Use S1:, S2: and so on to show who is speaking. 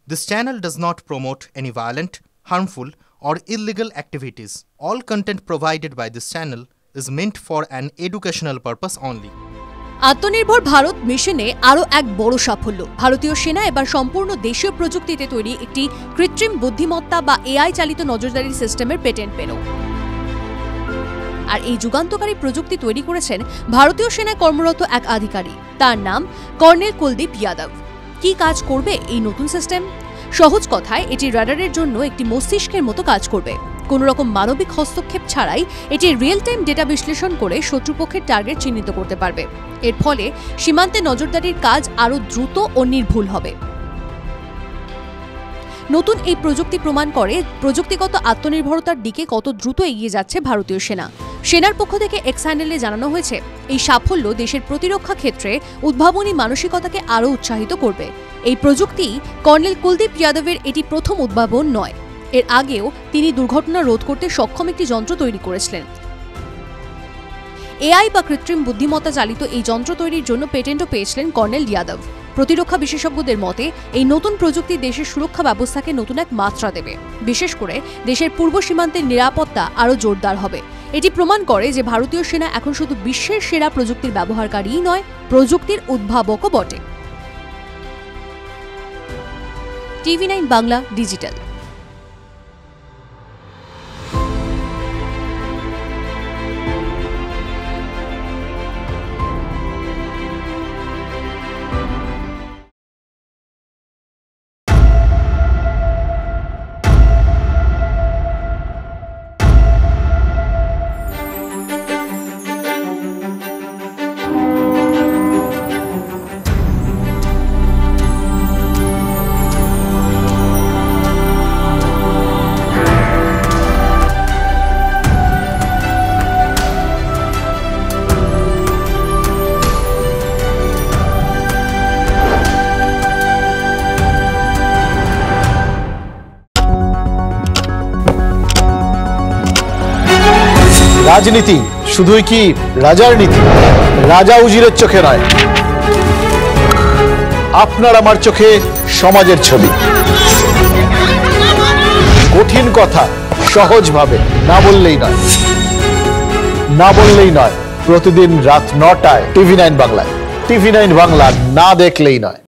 S1: This channel does not promote any violent, harmful, or illegal activities. All content provided by this channel is meant for an educational purpose only.
S2: আত্মনির্ভর ভারত মিশনে আরও এক বড় সাফল্য। ভারতীয় সেনা এবার সম্পূর্ণ দেশীয় প্রযুক্তিতে তৈরি একটি কৃত্রিম বুদ্ধিমত্তা বা এআই চালিত নজরদারি সিস্টেমের পেটেন্ট পেল। আর এই যুগান্তকারী প্রযুক্তি তৈরি করেছেন ভারতীয় সেনায় কর্মরত এক আধিকারিক। তার নাম কর্নেল কুলদীপ যাদব। কি কাজ করবে এই নতুন সিস্টেম? সহজ কথায় এটি রাডারের জন্য একটি মস্তিষ্কের মতো কাজ করবে। কোনো রকম মানবিক হস্তক্ষেপ ছাড়াই এটি রিয়েল টাইম ডেটা বিশ্লেষণ করে শত্রুপক্ষের টার্গেট চিহ্নিত করতে পারবে। এর ফলে সীমান্তে নজরদারির কাজ আরও দ্রুত ও নির্ভুল হবে। নতুন এই প্রযুক্তি প্রমাণ করে প্রযুক্তিগত আত্মনির্ভরতার দিকে কত দ্রুত এগিয়ে যাচ্ছে ভারতীয় সেনা। সেনার পক্ষ থেকে এক্স হ্যান্ডেলে জানানো হয়েছে, এই সাফল্য দেশের প্রতিরক্ষা ক্ষেত্রে উদ্ভাবনী মানসিকতাকে আরও উৎসাহিত করবে। এই প্রযুক্তি কর্নেল কুলদীপ যাদবের এটি প্রথম উদ্ভাবন নয়। এর আগেও তিনি দুর্ঘটনা রোধ করতে সক্ষম একটি যন্ত্র তৈরি করেছিলেন। এআই বা কৃত্রিম বুদ্ধিমত্তা চালিত এই যন্ত্র তৈরির জন্য পেটেন্টও পেয়েছিলেন কর্নেল যাদব। প্রতিরক্ষা বিশেষজ্ঞদের মতে এই নতুন প্রযুক্তি দেশের সুরক্ষা ব্যবস্থাকে নতুন এক মাত্রা দেবে। বিশেষ করে দেশের পূর্ব সীমান্তের নিরাপত্তা আরও জোরদার হবে। এটি প্রমাণ করে যে ভারতীয় সেনা এখন শুধু বিশ্বের সেরা প্রযুক্তির ব্যবহারকারীই নয়, প্রযুক্তির উদ্ভাবকও বটে। TV9 Bangla digital.
S3: রাজনীতি শুধুই কি রাজার নীতি? রাজা উজিরের চোখে নয়, আপনার আমার চোখে সমাজের ছবি। কঠিন কথা সহজভাবে না বললেই নয়, না বললেই নয়। প্রতিদিন রাত 9টায় TV9 বাংলায়। TV9 বাংলা না দেখলেই নয়।